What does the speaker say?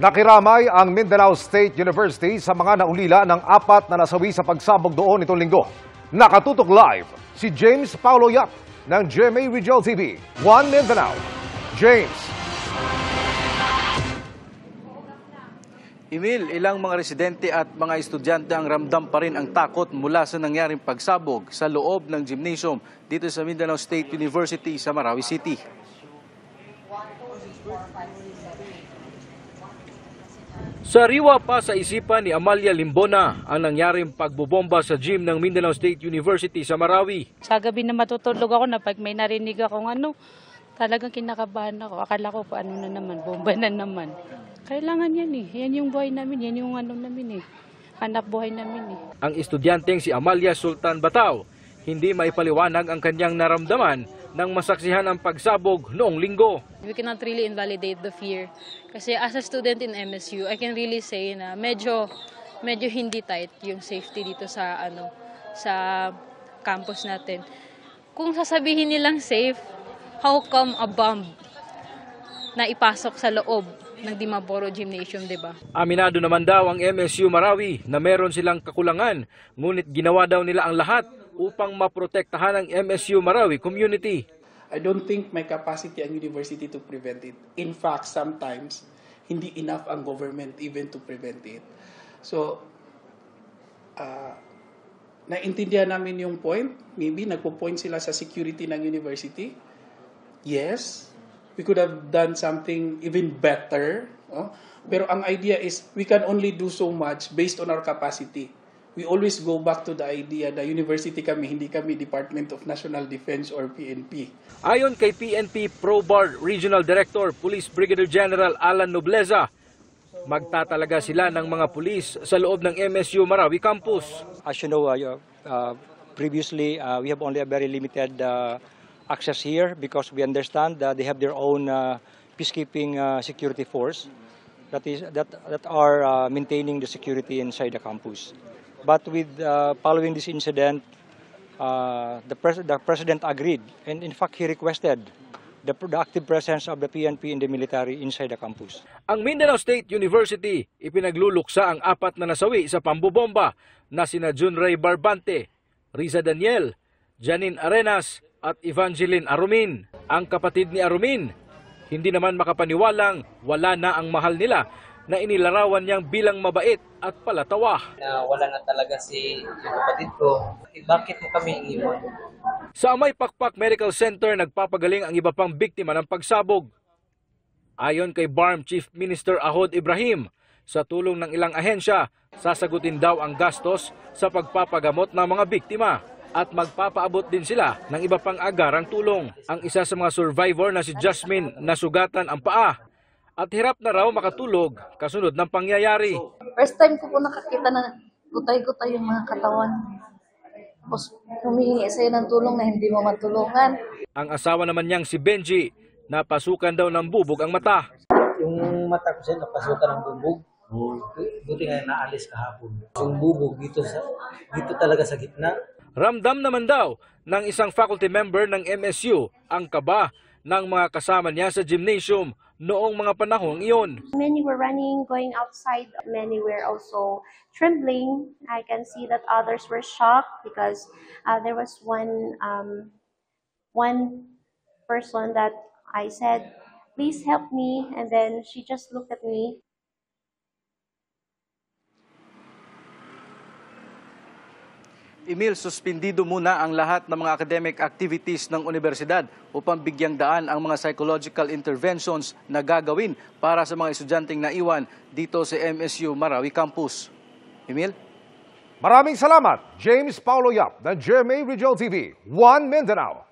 Nakiramay ang Mindanao State University sa mga naulila ng 4 na nasawi sa pagsabog doon itong linggo. Nakatutok live si James Paulo Yap ng GMA Regional TV, One Mindanao. James. Emil, ilang mga residente at mga estudyante ang ramdam pa rin ang takot mula sa nangyaring pagsabog sa loob ng gymnasium dito sa Mindanao State University sa Marawi City. Sariwa pa sa isipan ni Amalia Limbona ang nangyaring pagbobomba sa gym ng Mindanao State University sa Marawi. Sa gabi na matutulog ako na pag may narinig akong talagang kinakabahan ako. Akala ko paano na naman, bomba na naman. Kailangan yan eh. Yan yung buhay namin, yan yung namin eh. Hanap buhay namin eh. Ang estudyanteng si Amalia Sultan Batao, hindi maipaliwanag ang kanyang naramdaman nang masaksihan ang pagsabog noong linggo. We cannot really invalidate the fear. Kasi as a student in MSU, I can really say na medyo hindi tight yung safety dito sa campus natin. Kung sasabihin nilang safe, how come a bomb na ipasok sa loob ng Dimaporo Gymnasium, di ba? Aminado naman daw ang MSU Marawi na meron silang kakulangan, ngunit ginawa daw nila ang lahat upang maprotektahan ang MSU Marawi community. I don't think may capacity ang university to prevent it. In fact, sometimes hindi enough ang government even to prevent it. So, naintindihan namin yung point. Maybe nagpo-point sila sa security ng university. Yes, we could have done something even better. Pero ang idea is we can only do so much based on our capacity. We always go back to the idea na university kami, hindi kami Department of National Defense or PNP. Ayon kay PNP Pro-Bar Regional Director, Police Brigadier General Alan Nobleza, magtatalaga sila ng mga pulis sa loob ng MSU Marawi Campus. As you know, previously we have only a very limited access here because we understand that they have their own peacekeeping security force that are maintaining the security inside the campus. But with following this incident, the president agreed, and in fact he requested the active presence of the PNP and the military inside the campus. Ang Mindanao State University ipinagluluksa ang 4 na nasawi sa pambobomba na sina Junray Barbante, Riza Daniel, Janine Arenas at Evangeline Arumin. Ang kapatid ni Arumin, hindi naman makapaniwalang wala na ang mahal nila na inilarawan niyang bilang mabait at palatawa. Na wala na talaga si yung kapatid ko. Bakit mo kami iniwan? Sa Amay Pakpak Medical Center, nagpapagaling ang iba pang biktima ng pagsabog. Ayon kay BARM Chief Minister Ahod Ibrahim, sa tulong ng ilang ahensya, sasagutin daw ang gastos sa pagpapagamot ng mga biktima at magpapaabot din sila ng iba pang agarang tulong. Ang isa sa mga survivor na si Jasmine nasugatan ang paa at hirap na raw makatulog kasunod ng pangyayari. First time ko po nakakita na gutay-gutay yung mga katawan. Tapos humihingi sa'yo ng tulong na hindi mo matulungan. Ang asawa naman niyang si Benji, napasukan daw ng bubog ang mata. Yung mata ko siya napasukan ng bubog. Buti nga naalis kahapon. Yung bubog dito talaga sa gitna. Ramdam naman daw ng isang faculty member ng MSU ang kaba ng mga kasama niya sa gymnasium noong mga panahong iyon. Many were running, going outside. Many were also trembling. I can see that others were shocked because there was one person that I said, "Please help me," and then she just looked at me. Emil, suspendido muna ang lahat ng mga academic activities ng universidad upang bigyang daan ang mga psychological interventions na gagawin para sa mga estudyanteng naiwan dito sa MSU Marawi Campus. Emil? Maraming salamat, James Paulo Yap ng GMA Regional TV, One Mindanao.